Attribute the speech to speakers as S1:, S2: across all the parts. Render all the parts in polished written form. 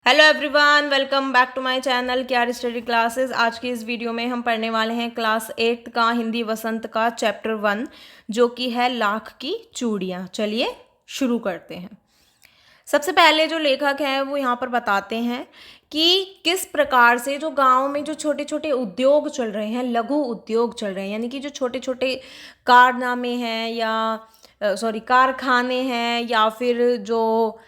S1: Hello everyone, welcome back to my channel क्यार study classes. आज की इस वीडियो में हम पढ़ने वाले हैं क्लास 8 का हिंदी वसंत का चैप्टर 1, जो कि है लाख की चूड़ियाँ। चलिए शुरू करते हैं। सबसे पहले जो लेखक हैं वो यहाँ पर बताते हैं कि किस प्रकार से जो गांव में जो छोटे छोटे उद्योग चल रहे हैं, लघु उद्योग चल रहे हैं, यानी कि जो छोटे छोटे कारनामे हैं या कारखाने हैं, या फिर जो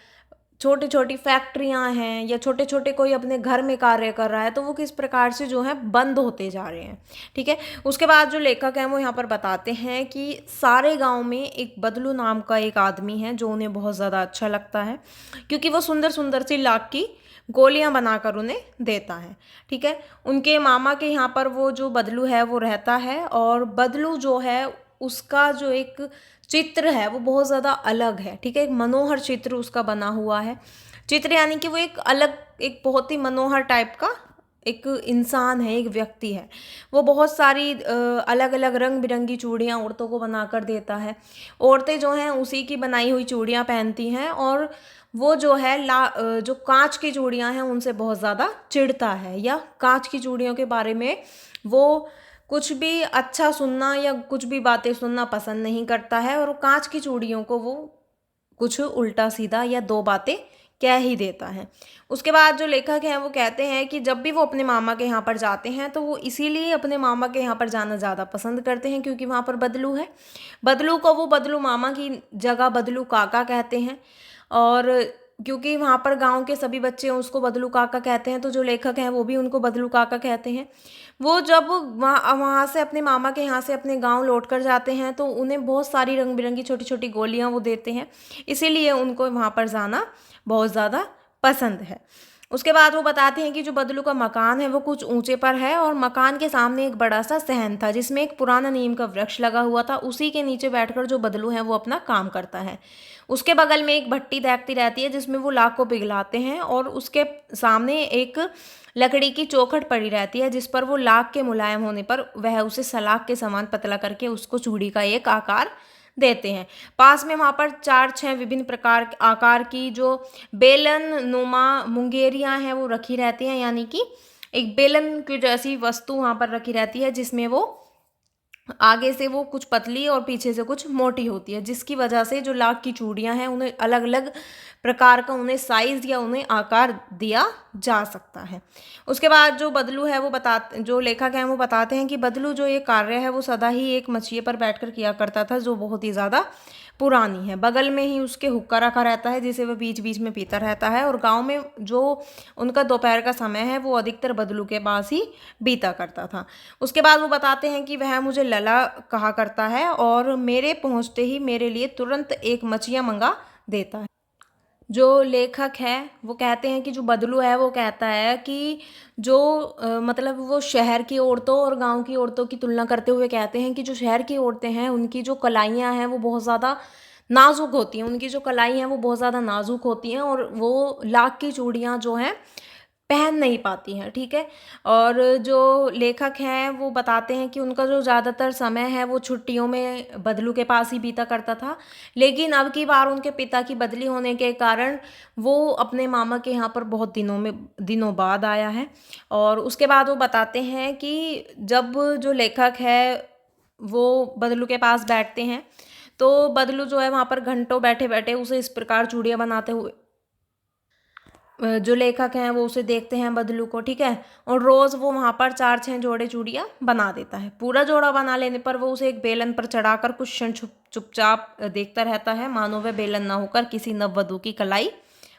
S1: छोटी छोटी फैक्ट्रियां हैं, या छोटे छोटे कोई अपने घर में कार्य कर रहा है, तो वो किस प्रकार से जो है बंद होते जा रहे हैं। ठीक है। उसके बाद जो लेखक हैं वो यहाँ पर बताते हैं कि सारे गांव में एक बदलू नाम का एक आदमी है जो उन्हें बहुत ज़्यादा अच्छा लगता है, क्योंकि वो सुंदर सुंदर सी लाख की गोलियां बनाकर उन्हें देता है। ठीक है। उनके मामा के यहाँ पर वो जो बदलू है वो रहता है, और बदलू जो है उसका जो एक चित्र है वो बहुत ज़्यादा अलग है। ठीक है। एक मनोहर चित्र उसका बना हुआ है। चित्र यानी कि वो एक अलग, एक बहुत ही मनोहर टाइप का एक इंसान है, एक व्यक्ति है। वो बहुत सारी अलग अलग रंग बिरंगी चूड़ियाँ औरतों को बनाकर देता है। औरतें जो हैं उसी की बनाई हुई चूड़ियाँ पहनती हैं, और वो जो है जो कांच की चूड़ियाँ हैं उनसे बहुत ज़्यादा चिढ़ता है, या कांच की चूड़ियों के बारे में वो कुछ भी अच्छा सुनना या कुछ भी बातें सुनना पसंद नहीं करता है, और कांच की चूड़ियों को वो कुछ उल्टा सीधा या दो बातें कह ही देता है। उसके बाद जो लेखक हैं वो कहते हैं कि जब भी वो अपने मामा के यहाँ पर जाते हैं तो वो इसीलिए अपने मामा के यहाँ पर जाना ज़्यादा पसंद करते हैं क्योंकि वहाँ पर बदलू है। बदलू को वो बदलू मामा की जगह बदलू काका कहते हैं, और क्योंकि वहाँ पर गांव के सभी बच्चे उसको बदलू काका कहते हैं, तो जो लेखक हैं वो भी उनको बदलू काका कहते हैं। वो जब वहाँ वहाँ से अपने मामा के यहाँ से अपने गांव लौट कर जाते हैं तो उन्हें बहुत सारी रंग बिरंगी छोटी छोटी गोलियाँ वो देते हैं, इसीलिए उनको वहाँ पर जाना बहुत ज़्यादा पसंद है। उसके बाद वो बताते हैं कि जो बदलू का मकान है वो कुछ ऊंचे पर है, और मकान के सामने एक बड़ा सा सहन था जिसमें एक पुराना नीम का वृक्ष लगा हुआ था। उसी के नीचे बैठकर जो बदलू है वो अपना काम करता है। उसके बगल में एक भट्टी दहकती रहती है जिसमें वो लाख को पिघलाते हैं, और उसके सामने एक लकड़ी की चौखट पड़ी रहती है जिस पर वो लाख के मुलायम होने पर वह उसे सलाख के समान पतला करके उसको चूड़ी का एक आकार देते हैं। पास में वहाँ पर 4-6 विभिन्न प्रकार आकार की जो बेलन नुमा मुंगेरियाँ हैं वो रखी रहती हैं, यानी कि एक बेलन की जैसी वस्तु वहाँ पर रखी रहती है जिसमें वो आगे से वो कुछ पतली और पीछे से कुछ मोटी होती है, जिसकी वजह से जो लाख की चूड़ियाँ हैं उन्हें अलग अलग प्रकार का उन्हें साइज़ या उन्हें आकार दिया जा सकता है। उसके बाद जो बदलू है वो जो लेखक हैं वो बताते हैं कि बदलू जो ये कार्य है वो सदा ही एक मछिए पर बैठकर किया करता था जो बहुत ही ज़्यादा पुरानी है। बगल में ही उसके हुक्का रखा रहता है जिसे वह बीच बीच में पीता रहता है, और गांव में जो उनका दोपहर का समय है वो अधिकतर बदलू के पास ही बीता करता था। उसके बाद वो बताते हैं कि वह मुझे लला कहा करता है, और मेरे पहुंचते ही मेरे लिए तुरंत एक मछिया मंगा देता है। जो लेखक है वो कहते हैं कि जो बदलू है वो कहता है कि जो मतलब वो शहर की औरतों और गांव की औरतों की तुलना करते हुए कहते हैं कि जो शहर की औरतें हैं उनकी जो कलाइयाँ हैं वो बहुत ज़्यादा नाजुक होती हैं, उनकी जो कलाई हैं वो बहुत ज़्यादा नाजुक होती हैं, और वो लाख की चूड़ियाँ जो हैं पहन नहीं पाती हैं। ठीक है। और जो लेखक हैं वो बताते हैं कि उनका जो ज़्यादातर समय है वो छुट्टियों में बदलू के पास ही बीता करता था, लेकिन अब की बार उनके पिता की बदली होने के कारण वो अपने मामा के यहाँ पर बहुत दिनों बाद आया है। और उसके बाद वो बताते हैं कि जब जो लेखक है वो बदलू के पास बैठते हैं तो बदलू जो है वहाँ पर घंटों बैठे बैठे उसे इस प्रकार चूड़ियाँ बनाते हुए जो लेखक हैं वो उसे देखते हैं बदलू को। ठीक है। और रोज़ वो वहाँ पर 4-6 जोड़े चूड़ियाँ बना देता है। पूरा जोड़ा बना लेने पर वो उसे एक बेलन पर चढ़ाकर कुछ क्षण चुपचाप देखता रहता है, मानो वह बेलन ना होकर किसी नववधू की कलाई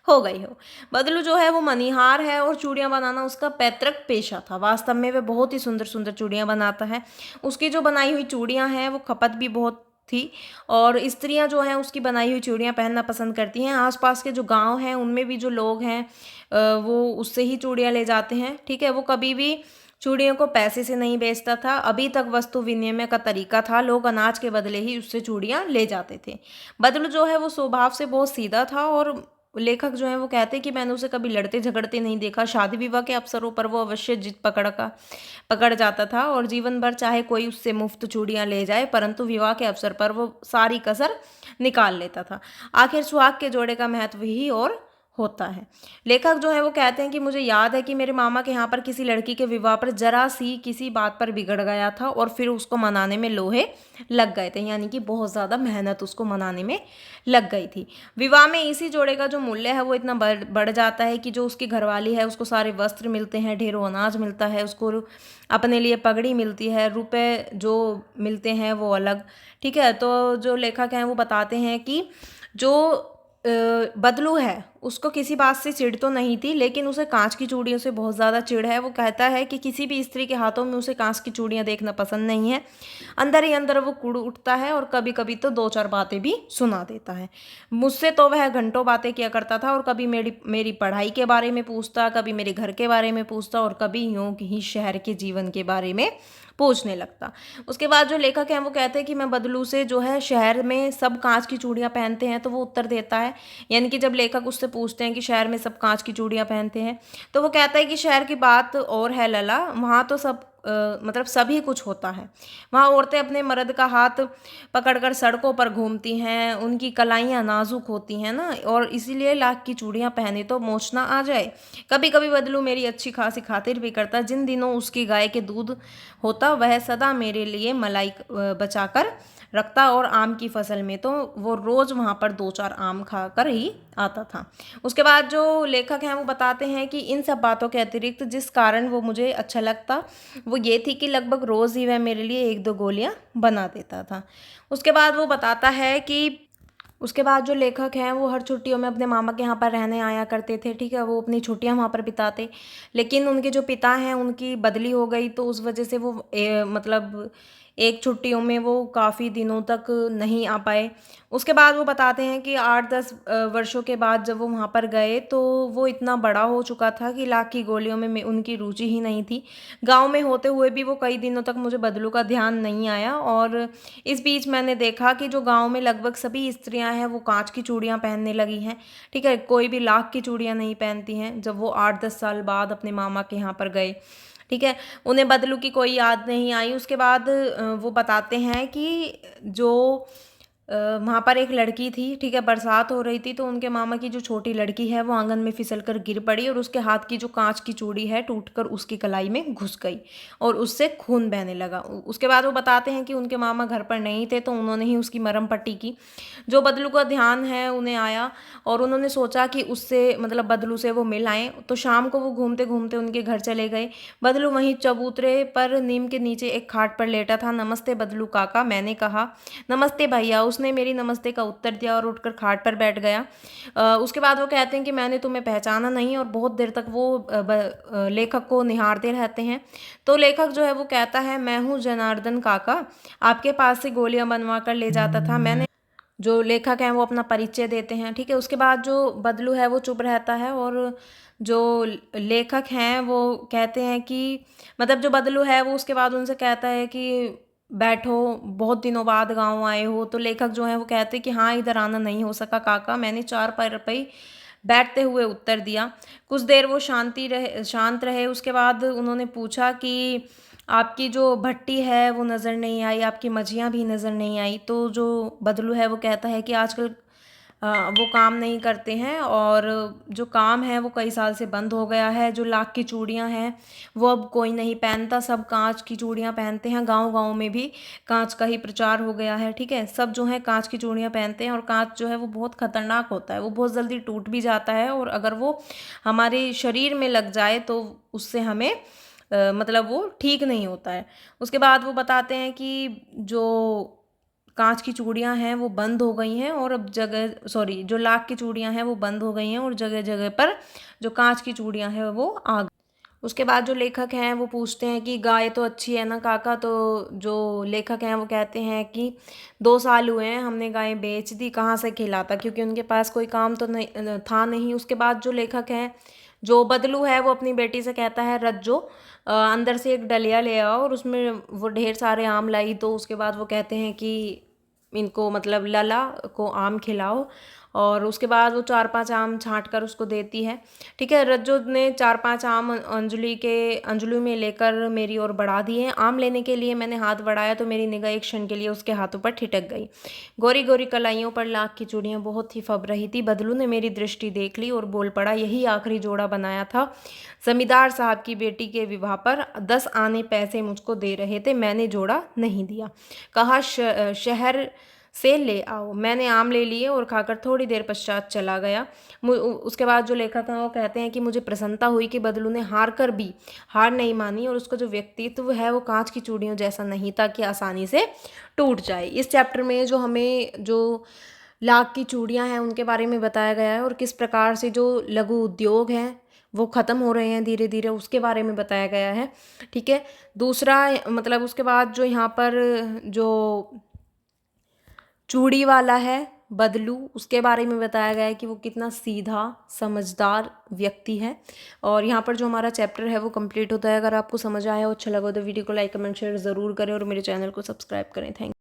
S1: हो गई हो। बदलू जो है वो मनिहार है, और चूड़ियाँ बनाना उसका पैतृक पेशा था। वास्तव में वह बहुत ही सुंदर सुंदर चूड़ियाँ बनाता है। उसकी जो बनाई हुई चूड़ियाँ हैं वो खपत भी बहुत थी, और स्त्रियां जो हैं उसकी बनाई हुई चूड़ियाँ पहनना पसंद करती हैं। आसपास के जो गांव हैं उनमें भी जो लोग हैं वो उससे ही चूड़ियाँ ले जाते हैं। ठीक है। वो कभी भी चूड़ियों को पैसे से नहीं बेचता था। अभी तक वस्तु विनिमय का तरीका था, लोग अनाज के बदले ही उससे चूड़ियाँ ले जाते थे। बदलू जो है वो स्वभाव से बहुत सीधा था, और लेखक जो है वो कहते हैं कि मैंने उसे कभी लड़ते झगड़ते नहीं देखा। शादी विवाह के अवसरों पर वो अवश्य जिद पकड़ जाता था, और जीवन भर चाहे कोई उससे मुफ्त चूड़ियाँ ले जाए, परंतु विवाह के अवसर पर वो सारी कसर निकाल लेता था। आखिर सुहाग के जोड़े का महत्व ही और होता है। लेखक जो है वो कहते हैं कि मुझे याद है कि मेरे मामा के यहाँ पर किसी लड़की के विवाह पर जरा सी किसी बात पर बिगड़ गया था और फिर उसको मनाने में लोहे लग गए थे, यानी कि बहुत ज़्यादा मेहनत उसको मनाने में लग गई थी। विवाह में इसी जोड़े का जो मूल्य है वो इतना बढ़ जाता है कि जो उसकी घरवाली है उसको सारे वस्त्र मिलते हैं, ढेरों अनाज मिलता है, उसको अपने लिए पगड़ी मिलती है, रुपए जो मिलते हैं वो अलग। ठीक है, तो जो लेखक हैं वो बताते हैं कि जो बदलू है उसको किसी बात से चिढ़ तो नहीं थी, लेकिन उसे कांच की चूड़ियों से बहुत ज़्यादा चिढ़ है। वो कहता है कि किसी भी स्त्री के हाथों में उसे कांच की चूड़ियाँ देखना पसंद नहीं है। अंदर ही अंदर वो कुड़ उठता है और कभी कभी तो दो चार बातें भी सुना देता है। मुझसे तो वह घंटों बातें किया करता था और कभी मेरी मेरी पढ़ाई के बारे में पूछता, कभी मेरे घर के बारे में पूछता और कभी यूं ही शहर के जीवन के बारे में पूछने लगता। उसके बाद जो लेखक हैं वो कहते हैं कि मैं बदलू से जो है शहर में सब कांच की चूड़ियाँ पहनते हैं, तो वो उत्तर देता है, यानी कि जब लेखक उससे पूछते हैं कि शहर में सब कांच की चूड़ियाँ पहनते हैं, तो वो कहता है कि शहर की बात और है लला, वहाँ तो सब मतलब सभी कुछ होता है। वहाँ औरतें अपने मर्द का हाथ पकड़कर सड़कों पर घूमती हैं, उनकी कलाइयाँ नाजुक होती हैं ना, और इसीलिए लाख की चूड़ियाँ पहने तो मोच ना आ जाए। कभी कभी बदलू मेरी अच्छी खासी खातिर भी करता, जिन दिनों उसकी गाय के दूध होता वह सदा मेरे लिए मलाई बचा कर रखता, और आम की फसल में तो वो रोज़ वहाँ पर दो चार आम खाकर ही आता था। उसके बाद जो लेखक हैं वो बताते हैं कि इन सब बातों के अतिरिक्त जिस कारण वो मुझे अच्छा लगता वो ये थी कि लगभग रोज़ ही वह मेरे लिए एक दो गोलियाँ बना देता था। उसके बाद वो बताता है कि उसके बाद जो लेखक हैं वो हर छुट्टियों में अपने मामा के यहाँ पर रहने आया करते थे। ठीक है, वो अपनी छुट्टियाँ वहाँ पर बिताते, लेकिन उनके जो पिता हैं उनकी बदली हो गई, तो उस वजह से वो मतलब एक छुट्टियों में वो काफ़ी दिनों तक नहीं आ पाए। उसके बाद वो बताते हैं कि 8-10 वर्षों के बाद जब वो वहाँ पर गए तो वो इतना बड़ा हो चुका था कि लाख की गोलियों में उनकी रुचि ही नहीं थी। गाँव में होते हुए भी वो कई दिनों तक मुझे बदलू का ध्यान नहीं आया, और इस बीच मैंने देखा कि जो गाँव में लगभग सभी स्त्रियाँ हैं वो काँच की चूड़ियाँ पहनने लगी हैं। ठीक है, कोई भी लाख की चूड़ियाँ नहीं पहनती हैं। जब वो 8-10 साल बाद अपने मामा के यहाँ पर गए, ठीक है, उन्हें बदलू की कोई याद नहीं आई। उसके बाद वो बताते हैं कि जो वहाँ पर एक लड़की थी, ठीक है, बरसात हो रही थी, तो उनके मामा की जो छोटी लड़की है वो आंगन में फिसल कर गिर पड़ी और उसके हाथ की जो कांच की चूड़ी है टूटकर उसकी कलाई में घुस गई और उससे खून बहने लगा। उसके बाद वो बताते हैं कि उनके मामा घर पर नहीं थे, तो उन्होंने ही उसकी मरहम पट्टी की। जो बदलू का ध्यान है उन्हें आया और उन्होंने सोचा कि उससे मतलब बदलू से वो मिल आएँ, तो शाम को वो घूमते घूमते उनके घर चले गए। बदलू वहीं चबूतरे पर नीम के नीचे एक खाट पर लेटा था। नमस्ते बदलू काका, मैंने कहा। नमस्ते भैया, उसने मेरी नमस्ते का उत्तर दिया और उठकर खाट पर बैठ गया। उसके बाद वो कहते हैं कि मैंने तुम्हें पहचाना नहीं, और बहुत देर तक वो लेखक को निहारते रहते हैं। तो लेखक जो है वो कहता है, मैं हूँ जनार्दन काका, आपके पास से गोलियां बनवा कर ले जाता था। मैंने जो लेखक हैं वो अपना परिचय देते हैं। ठीक है, उसके बाद जो बदलू है वो चुप रहता है, और जो लेखक हैं वो कहते हैं कि मतलब जो बदलू है वो उसके बाद उनसे कहता है कि बैठो, बहुत दिनों बाद गांव आए हो। तो लेखक जो है वो कहते हैं कि हाँ, इधर आना नहीं हो सका काका, मैंने चार पैर पे ही बैठते हुए उत्तर दिया। कुछ देर वो शांत रहे। उसके बाद उन्होंने पूछा कि आपकी जो भट्टी है वो नज़र नहीं आई, आपकी मझियाँ भी नज़र नहीं आई। तो जो बदलू है वो कहता है कि आजकल वो काम नहीं करते हैं, और जो काम है वो कई साल से बंद हो गया है। जो लाख की चूड़ियाँ हैं वो अब कोई नहीं पहनता, सब कांच की चूड़ियाँ पहनते हैं। गांव-गांव में भी कांच का ही प्रचार हो गया है। ठीक है, सब जो है कांच की चूड़ियाँ पहनते हैं, और कांच जो है वो बहुत खतरनाक होता है, वो बहुत जल्दी टूट भी जाता है, और अगर वो हमारे शरीर में लग जाए तो उससे हमें मतलब वो ठीक नहीं होता है। उसके बाद वो बताते हैं कि जो कांच की चूड़ियाँ हैं वो बंद हो गई हैं, और अब जो लाख की चूड़ियाँ हैं वो बंद हो गई हैं, और जगह जगह पर जो कांच की चूड़ियाँ हैं वो आ गई। उसके बाद जो लेखक हैं वो पूछते हैं कि गाय तो अच्छी है ना काका। तो जो लेखक हैं वो कहते हैं कि 2 साल हुए हैं, हमने गाय बेच दी, कहाँ से खिलाता, क्योंकि उनके पास कोई काम तो नहीं था नहीं। उसके बाद जो लेखक हैं, जो बदलू है, वो अपनी बेटी से कहता है, रज्जो अंदर से एक डलिया ले आओ, और उसमें वो ढेर सारे आम लाई। तो उसके बाद वो कहते हैं कि इनको मतलब लला को आम खिलाओ, और उसके बाद वो 4-5 आम छाँट कर उसको देती है। ठीक है, रज्जो ने 4-5 आम अंजलि में लेकर मेरी ओर बढ़ा दिए। आम लेने के लिए मैंने हाथ बढ़ाया तो मेरी निगाह एक क्षण के लिए उसके हाथों पर ठिठक गई। गोरी गोरी कलाइयों पर लाख की चूड़ियाँ बहुत ही फब रही थी। बदलू ने मेरी दृष्टि देख ली और बोल पड़ा, यही आखिरी जोड़ा बनाया था। जमींदार साहब की बेटी के विवाह पर 10 आने पैसे मुझको दे रहे थे, मैंने जोड़ा नहीं दिया। कहा शहर से ले आओ। मैंने आम ले लिए और खाकर थोड़ी देर पश्चात चला गया। उसके बाद जो लेखक हैं वो कहते हैं कि मुझे प्रसन्नता हुई कि बदलू ने हार कर भी हार नहीं मानी और उसका जो व्यक्तित्व है वो कांच की चूड़ियों जैसा नहीं था कि आसानी से टूट जाए। इस चैप्टर में जो हमें जो लाख की चूड़ियाँ हैं उनके बारे में बताया गया है और किस प्रकार से जो लघु उद्योग हैं वो ख़त्म हो रहे हैं धीरे धीरे, उसके बारे में बताया गया है। ठीक है, दूसरा मतलब उसके बाद जो यहाँ पर जो चूड़ी वाला है बदलू, उसके बारे में बताया गया है कि वो कितना सीधा समझदार व्यक्ति है। और यहाँ पर जो हमारा चैप्टर है वो कंप्लीट होता है। अगर आपको समझ आया हो, अच्छा लगा तो वीडियो को लाइक कमेंट शेयर ज़रूर करें और मेरे चैनल को सब्सक्राइब करें। थैंक